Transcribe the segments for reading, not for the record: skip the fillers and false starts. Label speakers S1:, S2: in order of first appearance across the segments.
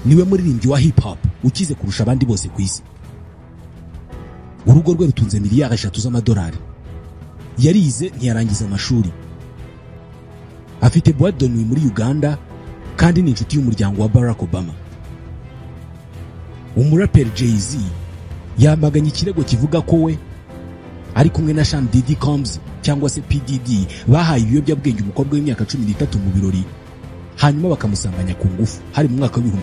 S1: niwe muririmbyi wa hip hop ukize kurusha abandi bose ku isi. Urugo rwe rutunze miliyari 3 z'amadolari. Yarize ntiyarangiza amashuri. Afite boîte de nuit muri Uganda kandi ni inshuti y'umuryango wa Barack Obama. Umuraperi Jay-Z yamaganye ikirego kivuga ko we ari kumwe na Sean Diddy Combs cyangwa se PDD bahaye ibiyobyabwenge umukobwa w'imyaka 13 mu birori hanyuma bakamusambanya ku ngufu hari mu mwaka wa 2000.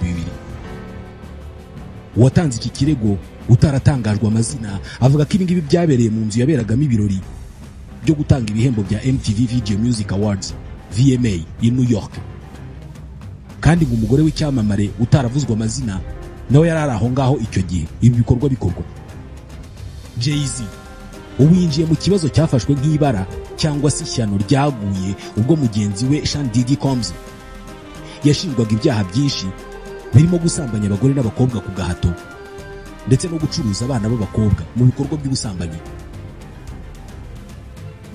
S1: Uwatanze iki kirego utaratangajwe amazina avuga ko ibingibi byabereye mu nzu yaberagamo ibirori byo gutanga ibihembo bya MTV Video Music Awards VMA i New York, kandi ngo umugore w'icyamamare utaravuzwe amazina nawe yarari aho ngaho icyo gihe ibi bikorwa bikorwa. Jay-Z ubu yinjiye mu kibazo cyafashwe nk'ibara cyangwa se ishyano ryaguye ubwo mugenzi we Sean Diddy Combs yashinjwaga ibyaha byinshi birimo gusambanya abagore n'abakobwa ku gahato ndetse no gucuruza abana b'abakobwa mu bikorwa by'ubusambanyi.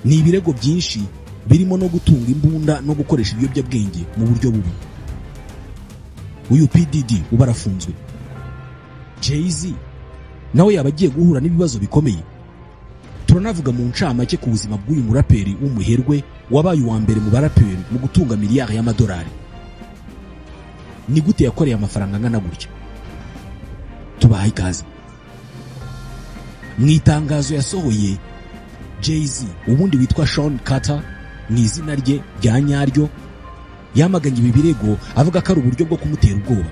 S1: Ni ibirego byinshi birimo no gutunga imbunda no gukoresha ibiyobyabwenge mu buryo bubi. Uyu PDD uba arafunzwe. Jay-Z nawe yaba agiye guhura n'ibibazo bikomeye. Turanavuga mu ncamake ku buzima bw'uyu muraperi w'umuherwe wabaye uwa mbere mu baraperi mu gutunga miliyari y'amadolari. Ni gute yakoreye amafaranga angana gutya? Tubahaye ikaze. Mu itangazo yasohoye, Jay-Z ubundi witwa Sean Carter mu izina rye rya nyaryo yamaganye ibi birego avuga ko ari uburyo bwo kumutera ubwoba.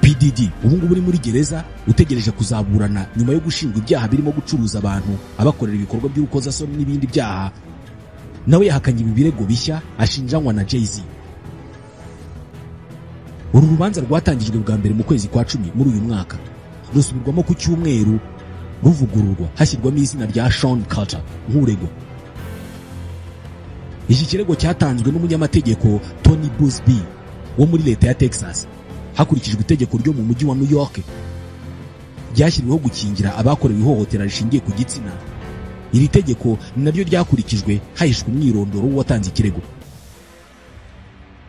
S1: PDD ubu ngubu uri muri gereza utegereje kuzaburana nyuma yo gushinjwa ibyaha birimo gucuruza abantu, abakorera ibikorwa by'urukozasoni n'ibindi byaha. Nawe yahakanye ibi birego bishya ashinjanywa na Jay-Z. Uru rubanza rwatangijwe bwa mbere mu kwezi kwa 10 muri uyu mwaka, rusubirwamo ku cyumweru ruvugururwa hashyirwamo izina rya Sean Carter nk'uregwa. Iki kirego cyatanzwe n'umunyamategeko Tony Buzbee wo muri leta ya Texas hakurikijwe itegeko ryo mu mujyi wa New York ryashyiriweho gukingira abakorewe ihohotera rishingiye ku gitsina. Iri tegeko ni naryo ryakurikijwe hahishwe umwirondoro w'uwatanze ikirego.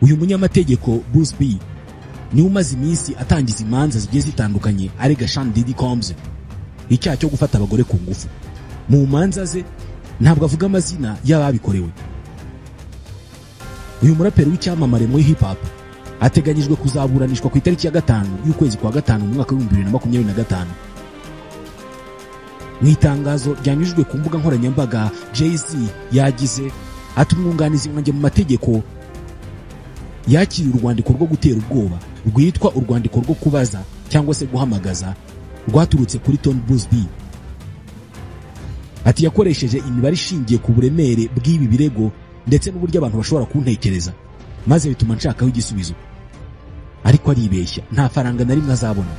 S1: Uyu munyamategeko Buzbee ni umaze iminsi atangiza imanza zigiye zitandukanye arega Sean Diddy Combs icyaha cyo gufata abagore ku ngufu. Mu manza ze ntabwo avuga amazina y'ababikorewe. Uyu muraperi w'icyamamare muri hip hop ateganyijwe kuzaburanishwa ku itariki ya 5 y'ukwezi kwa 5 mu mwaka wa 2025. Mu itangazo ryanyujijwe ku mbuga nkoranyambaga, Jay-Z yagize ati umwunganizi wanjye mu mategeko yakiriye urwandiko rwo gutera ubwoba rwitwa urwandiko rwo kubaza cyangwa se guhamagaza rwaturutse kuri Tony Buzbee. Ati yakoresheje imibare ishingiye ku buremere bw'ibi birego ndetse n'uburyo abantu bashobora kuntekereza maze bituma nshakaho igisubizo, ariko aribeshya nta faranga na rimwe azabona.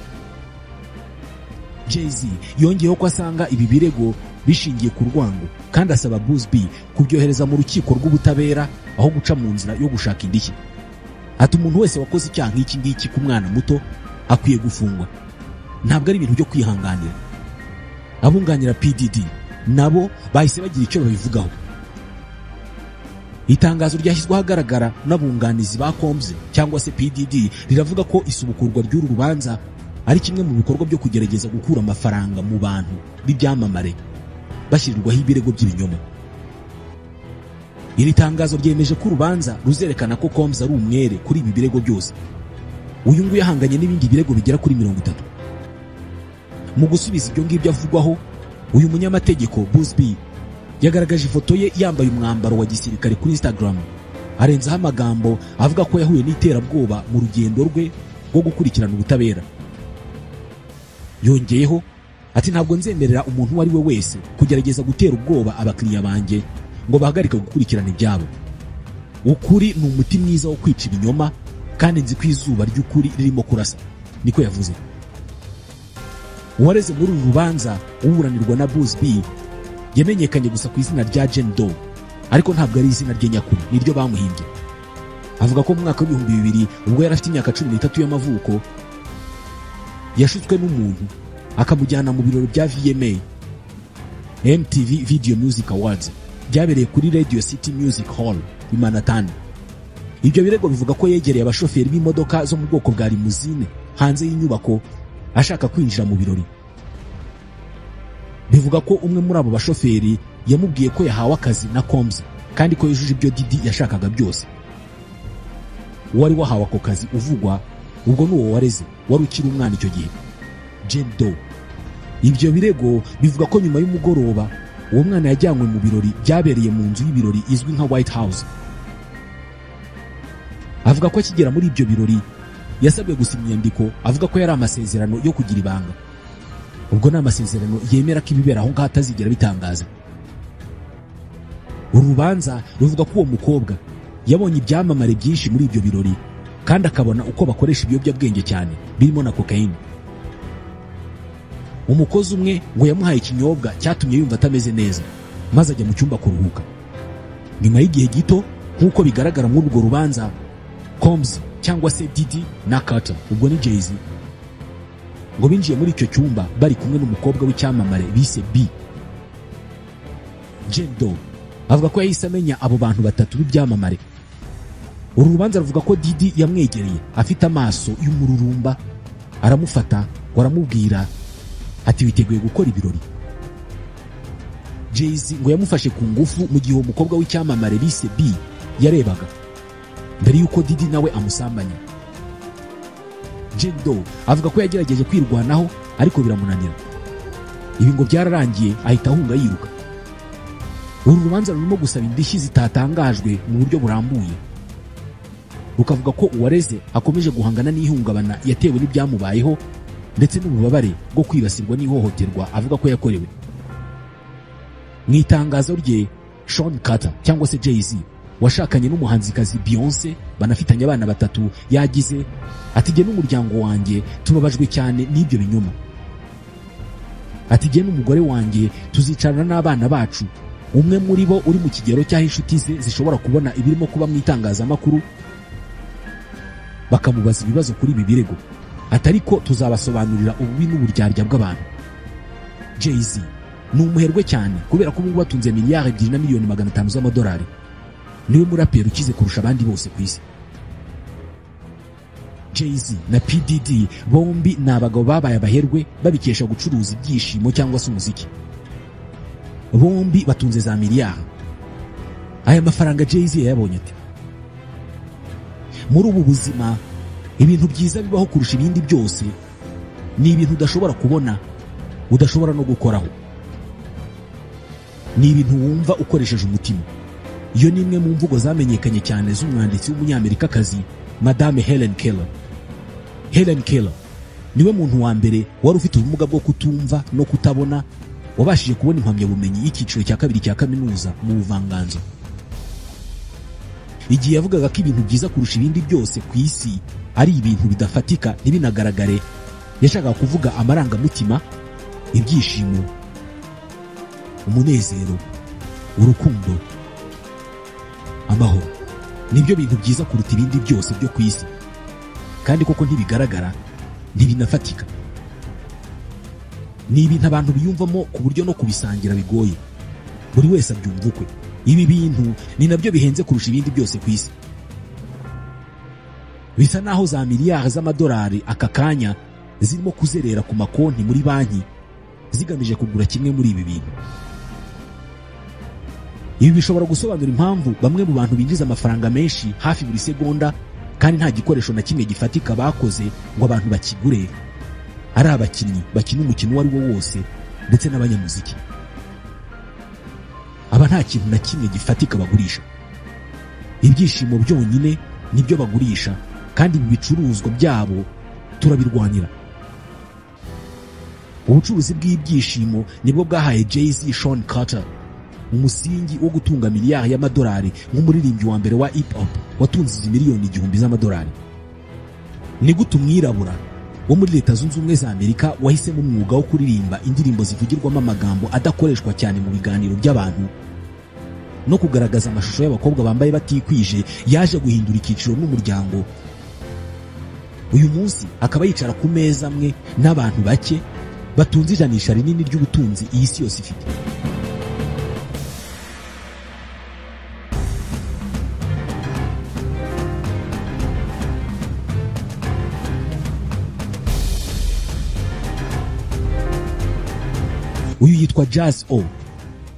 S1: Jay-Z yongeyeho ko asanga ibi birego bishingiye ku rwango kandi asaba Buzbee kubyohereza mu rukiko rw'ubutabera aho guca mu nzira yo gushaka indishyi. Ati umuntu wese wakoze icyaha nk'iki ngiki ku mwana muto akwiye gufungwa, ntabwo ari ibintu byo kwihanganira. Abunganira PDD nabo bahise bagira icyo babivugaho. Itangazo ryashyizwe ahagaragara n'abunganizi ba Combs cyangwa se PDD riravuga ko isubukurwa ry'uru rubanza ari kimwe mu bikorwa byo kugerageza gukura amafaranga mu bantu b'ibyamamare bashyirirwaho ibirego by'ibinyoma. Iri tangazo ryemeje ko urubanza ruzerekana ko Combs ari umwere kuri ibi birego byose. Uyu nguyu yahanganye n'ibindi birego bigera kuri 30. Mu gusubiza ibyo ngibyo avugwaho, uyu munyamategeko Buzbee yagaragaje ifoto ye yambaye umwambaro wa gisirikare kuri Instagram, arenzaho amagambo avuga ko yahuye n'iterabwoba mu rugendo rwe rwo gukurikirana ubutabera. Yongeyeho ati ntabwo nzemerera umuntu uwo ari we wese kugerageza gutera ubwoba abakiriya banjye ngo bahagarike gukurikirana ibyabo. Ukuri ni umuti mwiza wo kwica ibinyoma kandi nzi ko izuba ry'ukuri ririmo kurasa, niko yavuze. Uwareze muri uru rubanza uburanirwa na Buzbee yamenyekanye gusa ku izina rya Jane Doe, ariko ntabwo ari izina rye nyakuri, niryo bamuhimbye. Avuga ko mu mwaka wa 2000 ubwo yari afite imyaka 13 y'amavuko yashutswe n'umuntu akamujyana mu birori bya VMA MTV Video Music Awards byabereye kuri Radio City Music Hall i Manhattan. Ibyo birego bivuga ko yegereye abashoferi b'imodoka zo mu bwoko bwa limuzine hanze y'inyubako ashaka kwinjira mu birori. Bivuga ko umwe muri abo bashoferi yamubwiye ko yahawe akazi na Combs kandi ko yujuje ibyo Diddy yashakaga byose. Uwari wahawe ako kazi uvugwa ubwo n'uwo wareze wari ukiri umwana icyo gihe, Jane Doe. Ibyo birego bivuga ko nyuma y'umugoroba uwo mwana yajyanywe mu birori byabereye mu nzu y'ibirori izwi nka White House. Avuga ko akigera muri ibyo birori yasabwe gusinya inyandiko avuga ko yari amasezerano yo kugira ibanga. Ubwo ni amasezerano yemera ko ibibera aho ngaho atazigera bitangaza. Uru rubanza ruvuga ko uwo mukobwa yabonye ibyamamare byinshi muri ibyo birori kandi akabona uko bakoresha ibiyobyabwenge cyane birimo na cocaine. Umukozi umwe ngo yamuhaye ikinyobwa cyatumye yumva atameze neza maze ajya mu cyumba kuruhuka. Nyuma y'igihe gito nk'uko bigaragara muri urwo rubanza, Combs cyangwa se Diddy na Carter, ubwo ni Jay-Z, ngo binjiye muri icyo cyumba bari kumwe n'umukobwa w'icyamamare bise B. Jane Doe avuga ko yahise amenya abo bantu batatu b'ibyamamare. Uru rubanza ruvuga ko Diddy yamwegereye afite amaso y'umururumba, aramufata ngo aramubwira ati witeguye gukora ibirori. Jay-Z ngo yamufashe ku ngufu mu gihe uwo mukobwa w'icyamamare bise B yarebaga mbere y'uko Diddy nawe amusambanya. Jane Doe avuga ko yagerageje kwirwanaho ariko biramunanira. Ibi ngo byararangiye ahita ahunga yiruka. Uru rubanza rurimo gusaba indishyi zitatangajwe mu buryo burambuye. Rukavuga ko uwareze akomeje guhangana n'ihungabana yatewe n'ibyamubayeho ndetse n'ububabare bwo kwibasirwa n'ihohoterwa avuga ko yakorewe. Mu itangazo rye, Sean Carter cyangwa se Jay-Z washakanye n'umuhanzikazi Beyonce banafitanye abana batatu yagize ati jye n'umuryango wanjye tubabajwe cyane n'ibyo binyoma. Ati jye n'umugore wanjye tuzicarana n'abana bacu, umwe muri bo uri mu kigero cy'aho inshuti ze zishobora kubona ibirimo kuba mu itangazamakuru bakamubaza ibibazo kuri ibi birego. Ati ariko tuzabasobanurira ububi n'uburyarya bw'abantu. Jay-Z ni umuherwe cyane kubera ko ubu batunze miliyari 2,500,000 z'amadolari. Niwe muraperi ukize kurusha abandi bose ku isi. Jay-Z na P. Diddy bombi ni abagabo babaye abaherwe babikesha gucuruza ibyishimo cyangwa se umuziki. Bombi batunze za miliyari. Aya mafaranga Jay-Z yayabonye ate? Muri ubu buzima ibintu byiza bibaho kurusha ibindi byose ni ibintu udashobora kubona, udashobora no gukoraho. Ni ibintu wumva ukoresheje umutima. Iyo ni imwe mu mvugo zamenyekanye cyane z'umwanditsi w'umunyamerikakazi Madame Helen Keller. Helen Keller niwe muntu wa mbere wari ufite ubumuga bwo kutumva no kutabona wabashije kubona impamyabumenyi y'icyiciro cya 2 cya kaminuza mu buvanganzo. Igihe yavugaga ko ibintu byiza kurusha ibindi byose ku isi ari ibintu bidafatika ntibinagaragare, yashakaga kuvuga amarangamutima, ibyishimo, umunezero, urukundo, amahoro. Nibyo bintu byiza kuruta ibindi byose byo ku isi, kandi koko ntibigaragara, ntibinafatika. Ni ibintu abantu biyumvamo ku buryo no kubisangira bigoye. Buri wese abyumva ukwe. Ibi bintu ni nabyo bihenze kurusha ibindi byose ku isi. Bisa naho za miliyari z'amadolari aka kanya zirimo kuzerera ku makonti muri banki zigamije kugura kimwe muri ibi bintu. Ibi bishobora gusobanura impamvu bamwe mu bantu binjiza amafaranga menshi hafi buri segonda kandi nta gikoresho na kimwe gifatika bakoze ngo abantu bakigure. Ari abakinnyi bakina umukino uwo ari wo wose ndetse n'abanyamuziki. Aba nta kintu na kimwe gifatika bagurisha. Ibyishimo byonyine nibyo bagurisha, kandi ibi bicuruzwa byabo turabirwanira. Ubucuruzi bw'ibyishimo nibwo bwahaye Jay-Z Sean Carter umusingi wo gutunga miliyari y'amadolari nk'umuririmbyi wa mbere wa hip hop watunze miliyoni 1,000 z'amadolari. Ni gute umwirabura wo muri Leta Zunze Ubumwe za Amerika wahisemo umwuga wo kuririmba indirimbo zivugirwamo amagambo adakoreshwa cyane mu biganiro by'abantu no kugaragaza amashusho y'abakobwa bambaye batikwije yaje guhindura icyiciro n'umuryango? Uyu munsi akaba yicara ku meza amwe n'abantu bake batunze ijanisha rinini ry'ubutunzi iyi si yose ifite. uyu yitwa Jazz O,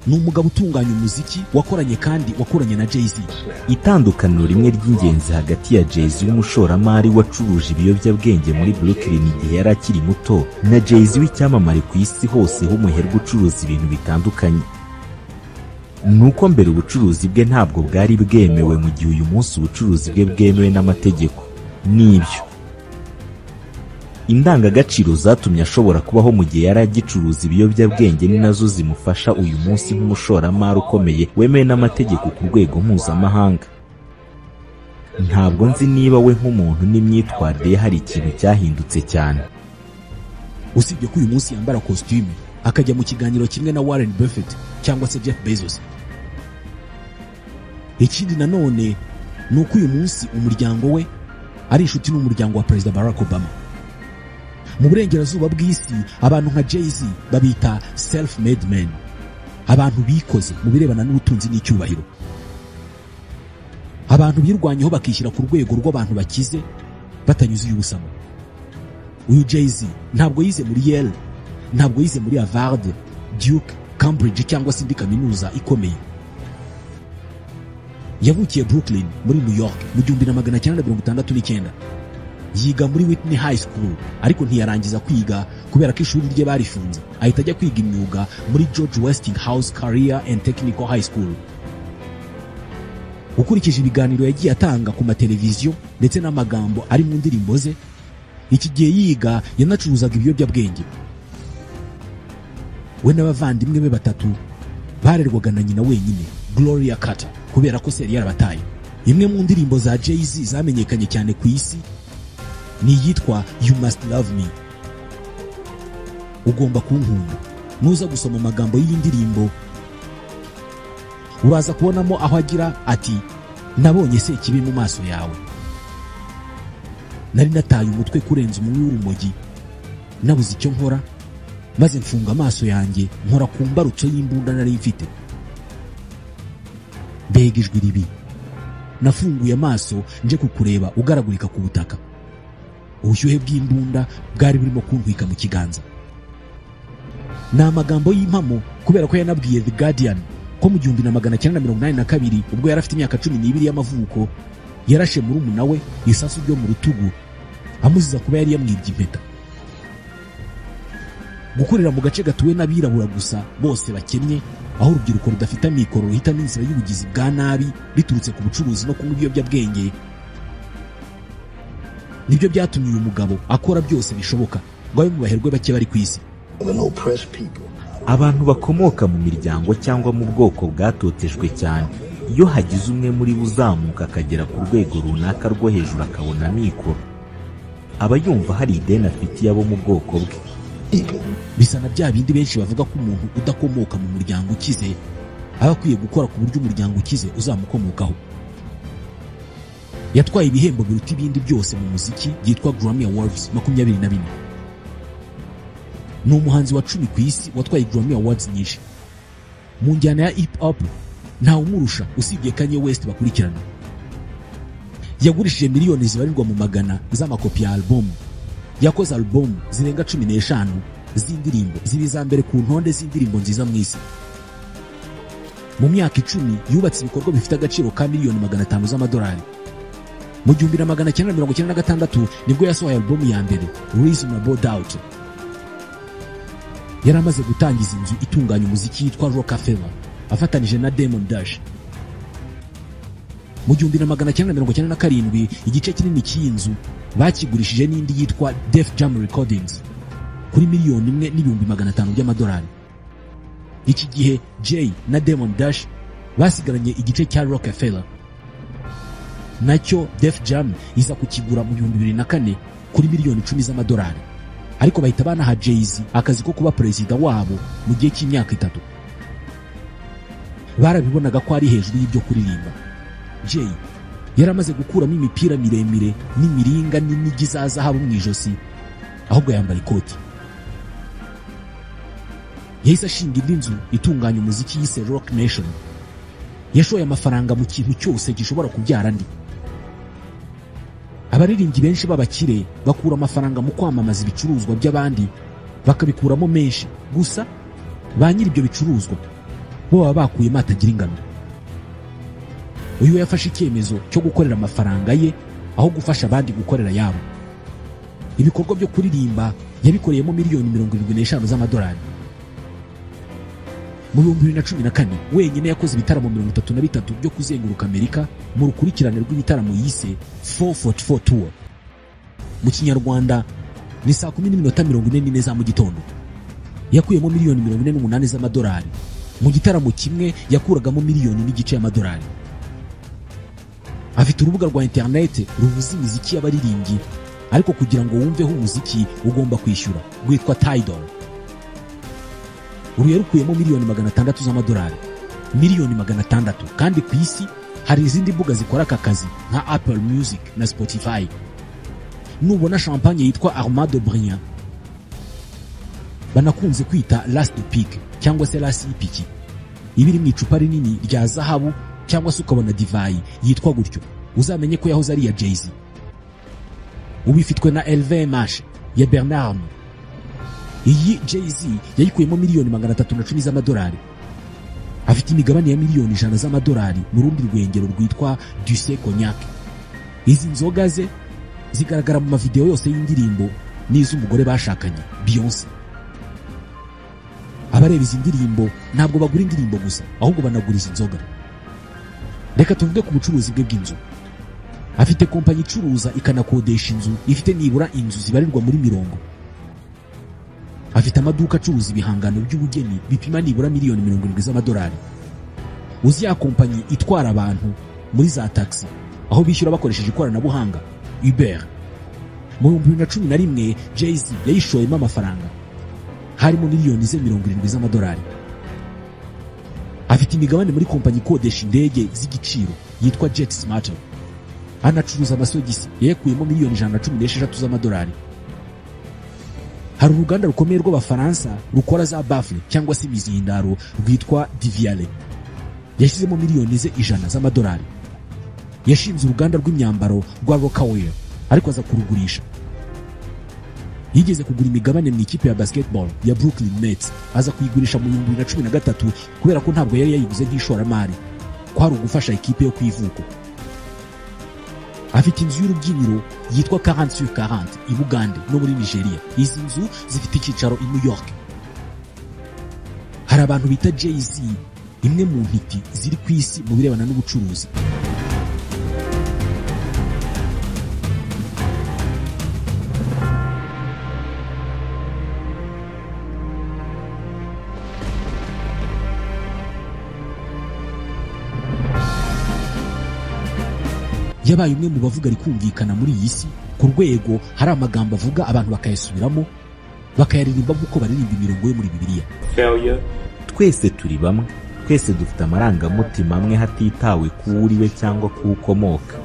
S1: ni umugabo utunganya umuziki wakoranye na Jay-Z.
S2: Itandukaniro rimwe ry'ingenzi hagati ya Jay-Z w'umushoramari wacuruje ibiyobyabwenge muri Brooklyn igihe yari akiri muto na Jay-Z w'icyamamare ku isi hose w'umuherwe ucuruza ibintu bitandukanye, nuko mbere ubucuruzi bwe ntabwo bwari bwemewe mu gihe uyu munsi ubucuruzi bwe bwemewe n'amategeko. Nibyo indangagaciro zatumye ashobora kubaho mu gihe yari agicuruza ibiyobyabwenge ni nazo zimufasha uyu munsi nk'umushoramari ukomeye wemewe n'amategeko ku rwego mpuzamahanga. Ntabwo nzi niba we nk'umuntu n'imyitwarire ye hari ikintu cyahindutse cyane,
S1: usibye ko uyu munsi yambara costume akajya mu kiganiro kimwe na Warren Buffett cyangwa se Jeff Bezos. Ikindi nanone ni uko uyu munsi umuryango we ari inshuti n'umuryango wa Perezida Barack Obama. Mu burengerazuba bw'isi abantu nka Jay-Z babita self-made men, abantu bikoze mu birebana n'ubutunzi n'icyubahiro, abantu birwanyeho bakishyira ku rwego rw'abantu bakize batanyuze ubusamo. Uyu Jay-Z ntabwo yize muri Yale, ntabwo yize muri Harvard, Duke, Cambridge cyangwa se indi kaminuza ikomeye. Yavukiye Brooklyn muri New York mu 1969. Yiga muri Whitney High School ariko ntiyarangiza kwiga kubera ko ishuri rye barifunze, ahita ajya kwiga imyuga muri George Westinghouse Career and Technical High School. Ukurikije ibiganiro yagiye atanga ku mateleviziyo ndetse n'amagambo ari mu ndirimbo ze, iki gihe yiga yanacuruzaga ibiyobyabwenge. We n'abavandimwe be batatu barerwaga na nyina wenyine, Gloria Carter, kubera ko se yari yarabataye. Imwe mu ndirimbo za Jay-Z zamenyekanye cyane ku isi ni yitwa You Must Love Me, ugomba kunkunda. Nuza gusoma amagambo y'iyi ndirimbo uraza kubonamo aho agira ati, nabonye se kibi mu maso yawe, nari nataye umutwe kurenza umwe w'urumogi, nabuze icyo nkora maze mfunga amaso yanjye nkora ku mbarutso y'imbunda nari mfite. Mbega ijwi ribi, nafunguye amaso nje kukureba ugaragurika ku butaka. Ubushyuhe bw'imbunda bwari burimo kuntwika mu kiganza. Ni amagambo y'impamo kubera ko yanabwiye The Guardian ko mu 1982 ubwo yari afite imyaka 12 y'amavuko yarashe murumuna we isasu ryo mu rutugu amuziza kuba yari yamwibye impeta. Gukorera mu gace gatuwe n'abirabura gusa bose bakennye, aho urubyiruko rudafite amikoro ruhitamo inzira y'ubugizi bwa nabi biturutse ku bucuruzi no kunywa ibiyobyabwenge, nibyo byatumye uyu mugabo akora byose bishoboka ngo abe mu baherwe bake bari ku isi.
S2: Abantu bakomoka mu miryango cyangwa mu bwoko bwatotejwe cyane, iyo hagize umwe muri bo uzamuka akagera ku rwego runaka rwo hejuru akabona amikoro, aba yumva hari ideni afitiye abo mu bwoko bwe.
S1: Bisa na bya bindi benshi bavuga ko umuntu udakomoka mu muryango ukize aba akwiye gukora ku buryo umuryango ukize uzamukomokaho. Yatwaye ibihembo biruta ibindi byose mu muziki byitwa Grammy Awards 24. Ni umuhanzi wa 10 ku isi watwaye Grammy Awards nyinshi. Mu njyana ya hip hop nta umurusha usibye Kanye West bakurikirana. Yagurishije miliyoni zibarirwa mu magana z'amakopi ya album. Yakoze album zirenga 15 z'indirimbo ziri za mbere ku ntonde z'indirimbo nziza mu isi. Mu myaka 10 yubatse ibikorwa bifite agaciro ka miliyoni 500 z'amadolari. Mu 1996 nibwo yasohoye album ya mbere Reasonable Doubt. Yari amaze gutangiza inzu itunganya umuziki yitwa Rockefeller afatanije na Diamond Dash. Mu 1997 igice kinini cy'inzu bakigurishije n'indi yitwa Def Jam Recordings kuri miliyoni 1,500,000 by'amadolari. Iki gihe Jay na Diamond Dash basigaranye igice cya Rockefeller, nacyo Def Jam iza kukigura mu 2004 kuri miliyoni 10 z'amadolari, ariko bahita banaha Jay-Z akazi ko kuba perezida wabo mu gihe cy'imyaka 3. Barabibonaga ko ari hejuru y'ibyo kuririmba. Jay yaramaze gukuramo imipira miremire n'imiringa n'inigi za zahabu mu ijosi, ahubwo yambara ikoti. Yahise ashinga indi nzu itunganya umuziki yise Rock Nation. Yashoye amafaranga mu kintu cyose gishobora kubyara andi. Abaririmbyi benshi b'abakire bakura amafaranga mu kwamamaza ibicuruzwa by'abandi, bakabikuramo menshi, gusa ba nyiri ibyo bicuruzwa bo baba bakuyemo atagira ingano. Uyu we yafashe icyemezo cyo gukorera amafaranga ye aho gufasha abandi gukorera yabo. Ibikorwa byo kuririmba yabikoreyemo miliyoni 75 z'amadolari. Mu 2014 wenyine yakoze ibitaramo 33 byo kuzenguruka Amerika mu rukurikirane rw'ibitaramo yise 444 Tour. Mu Kinyarwanda ni saa 10:44 za mu gitondo. Yakuyemo miliyoni 48 z'amadolari. Mu gitaramo kimwe yakuragamo miliyoni n'igice y'amadolari. Afite urubuga rwa internet ruvuza imiziki y'abaririmbyi, ariko kugira ngo wumveho umuziki ugomba kwishyura, rwitwa Tidal. Uru yarukuyemo miliyoni 600 z'amadolari. Miliyoni 600, kandi ku isi hari izindi mbuga zikora aka kazi nka Apple Music na Spotify. Nubona champagne yitwa Armand Briand banakunze kwita Last Peak cyangwa se Last Peak, ibiri mu icupa rinini rya zahabu, cyangwa se ukabona divayi yitwa gutyo, uzamenye ko yahoze ari ya Jay-Z. Ubifitwe na LVMH ya Bernard Arnault. Iyi Jay-Z yayikuyemo miliyoni 310 z'amadolari. Afite imigabane ya miliyoni 100 z'amadolari mu rundi rwengero rwitwa Duce Cognac. Izi nzoga ze zigaragara mu mavideo yose y'indirimbo n'iz'umugore bashakanye, Beyoncé. Abareba izi ndirimbo ntabwo bagura indirimbo gusa, ahubwo banagura izi nzoga. Reka tuvuge ku bucuruzi bwe bw'inzu. Afite kompanyi icuruza ikanakodesha inzu ifite nibura inzu zibarirwa muri 40. Afite amaduka acuruza ibihangano by'ubugeni bipima nibura miliyoni 70 z'amadolari. Uzi ya kompanyi itwara abantu muri za taxi aho bishyura bakoresheje ikoranabuhanga, Uber. Mu 2011 Jay-Z yayishoyemo amafaranga harimo miliyoni 70 z'amadolari. Afite imigabane muri kompanyi ikodesha indege z'igiciro yitwa Jet Smart. Anacuruza amasogisi yakuyemo miliyoni 116 z'amadolari. Hari uruganda rukomeye rw'Abafaransa rukora za baffle cyangwa se imizindaro rwitwa Diviale. Yashyizemo miliyoni 100 z'amadolari. Yashinze uruganda rw'imyambaro rwa Rocawear, ariko aza kurugurisha. Yigeze kugura imigabane mu ikipe ya basketball ya Brooklyn Nets, aza kuyigurisha mu 2013 kubera ko ntabwo yari yayiguze nk'ishoramari, kwari ugufasha ikipe yo kwivuko. Afite inzu y'urubyiniro yitwa 40/40 i Bugande no muri Nigeria. Izi nzu zifite icyicaro i New York. Hari abantu bita Jay-Z imwe mu ntiti ziri ku isi mu birebana n'ubucuruzi. Yabaye umwe mu bavuga rikumvikana muri iyi si, ku rwego hari amagambo avuga abantu bakayasubiramo bakayaririmba nk'uko baririmba imirongo yo muri Bibiliya.
S2: Twese turi bamwe, twese dufite amarangamutima amwe hatitawe ku uriwe cyangwa ku ukomoka.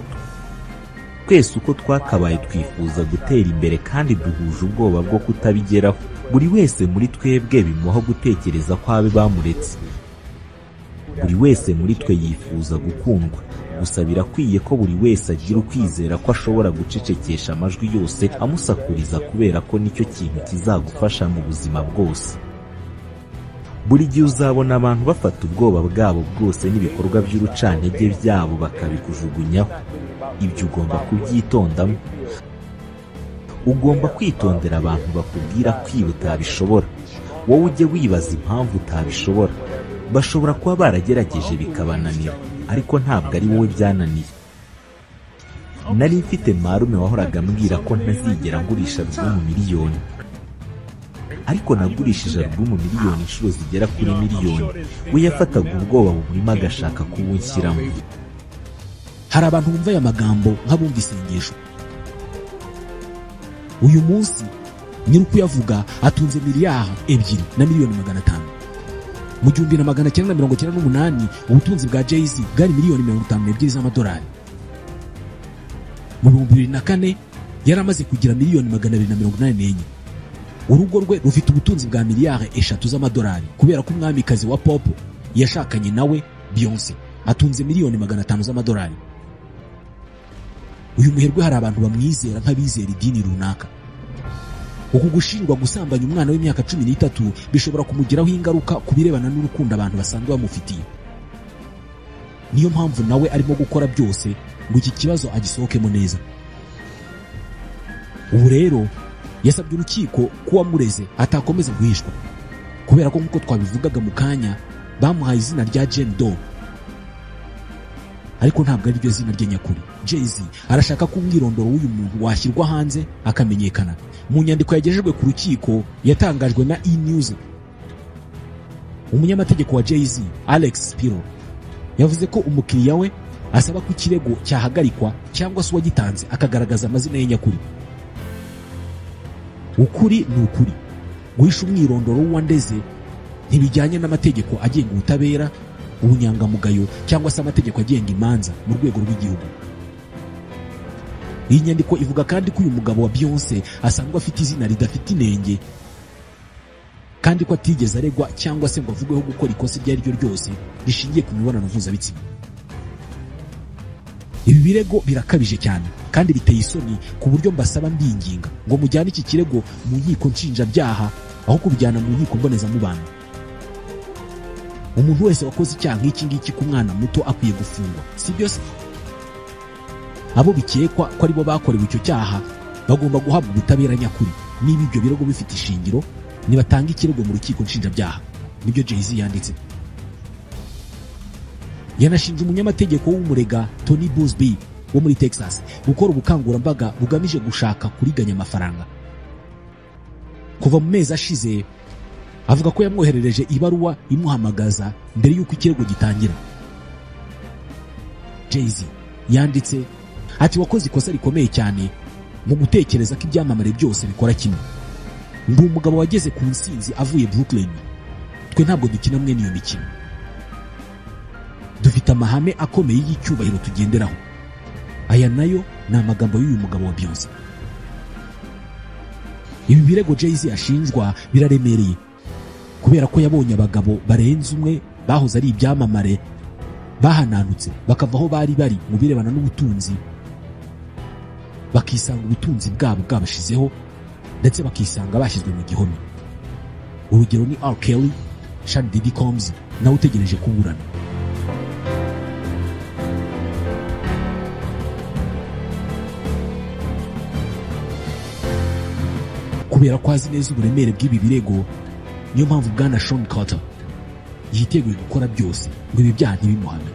S2: Twese uko twakabaye twifuza gutera imbere kandi duhuje ubwoba bwo kutabigeraho. Buri wese muri twebwe bimuha gutekereza ko abe bamuretse. Buri wese muri twe yifuza gukundwa. Gusa birakwiye ko buri wese agira ukwizera ko ashobora gucecekesha amajwi yose amusakuriza, kubera ko nicyo kintu kizagufasha mu buzima bwose. Buri gihe uzabona abantu bafata ubwoba bwabo bwose n'ibikorwa by'urucantege byabo bakabikujugunyaho. Ibyo ugomba kubyitondamo. Ugomba kwitondera abantu bakubwira ko ibi utabishobora. Wowe ujye wibaza impamvu utabishobora. Bashobora kuba baragerageje bikabananira, ariko ntabwo ari wowe byananiye. Nari mfite marume wahoraga ambwira ko ntazigera ngurisha albumu miliyoni, ariko nagurishije albumu miliyoni inshuro zigera kuri miliyoni. We yafataga ubwoba bumurimo agashaka kubunshyiramo.
S1: Hari abantu bumva aya magambo nk'abumva isengesho. Uyu munsi nyiri kuyavuga atunze miliyari 2,500,000. Mu 1998 ubutunzi bwa Jay-Z bwari miliyoni 52 z'amadolari. Mu 2004 yari amaze kugira miliyoni 284. Urugo rwe rufite ubutunzi bwa miliyari 3 z'amadolari kubera ko umwamikazi wa pop yashakanye nawe, Beyoncé, atunze miliyoni 500 z'amadolari. Uyu muherwe hari abantu bamwizera nk'abizera idini runaka. uku gushinjwa gusambanya umwana w'imyaka 13 bishobora kumugiraho ingaruka ku birebana n'urukundo abantu basanzwe bamufitiye. Niyo mpamvu nawe arimo gukora byose ngo iki kibazo agisohokemo neza. Ubu rero yasabye urukiko ko uwamureze atakomeza guhishwa, kubera ko nk'uko twabivugaga mu kanya bamuhaye izina rya Jane Doe, ariko ntabwo ari ryo zina rye nyakuri. Jay-Z arashaka ko umwirondoro w'uyu muntu washyirwa hanze akamenyekana. Mu nyandiko yagejejwe ku rukiko yatangajwe na E-News, umunyamategeko wa Jay-Z Alex Spiro yavuze ko umukiriya we asaba ko ikirego cyahagarikwa cyangwa se uwagitanze akagaragaza amazina ye nyakuri. Ukuri ni ukuri. Guhisha umwirondoro w'uwandeze ntibijyanye n'amategeko agenga ubutabera, ubunyangamugayo cyangwa se amategeko agenga imanza mu rwego rw'igihugu. Iyi nyandiko ivuga kandi ko uyu mugabo wa Beyonce asanzwe afite izina ridafite inenge, kandi ko atigeze aregwa cyangwa se ngo avugweho gukora ikosa iryo ari ryo ryose rishingiye ku mibonano mpuzabitsina. Ibi birego birakabije cyane kandi biteye isoni ku buryo mbasaba mbinginga ngo mujyane iki kirego mu nkiko nshinjabyaha aho kubijyana mu nkiko mbonezamubano. Umuntu wese wakoze icyaha nk'iki ngiki ku mwana muto akwiye gufungwa, si byo se? Abo bikekwa ko aribo bakorewe icyo cyaha bagomba guhabwa ubutabera nyakuri. Niba ibyo birego bifite ishingiro, nibatanga ikirego mu rukiko nshinjabyaha. Nibyo Jay-Z yanditse. Yanashinje umunyamategeko w'umurega Tony Buzbee wo muri Texas gukora ubukangurambaga bugamije gushaka kuriganya amafaranga. Kuva mu mezi ashize avuga ko yamwoherereje ibaruwa imuhamagaza mbere y'uko ikirego gitangira. Jay-Z yanditse ati wakoze ikosa rikomeye cyane mu gutekereza ko ibyamamare byose bikora kimwe. Ndi umugabo wageze ku nsinzi avuye Brooklyn. Twe ntabwo dukina mwe n'iyo mikino. Dufite amahame akomeye y'icyubahiro tugenderaho. Aya nayo ni amagambo y'uyu mugabo wa Beyonce. Ibi birego Jay-Z ashinjwa biraremereye, kubera ko yabonye abagabo barenze umwe bahoze ari ibyamamare bahananutse bakava aho bari bari mu birebana n'ubutunzi, bakisanga ubutunzi bwabo bwabashizeho ndetse bakisanga bashyizwe mu gihome. Urugero ni R. Kelly, Sean Diddy Combs nawe utegereje kuburana. Kubera ko azi neza uburemere bw'ibi birego, niyo mpamvu Bwana Sean Carter yiteguye gukora byose ngo ibi byaha ntibimuhame.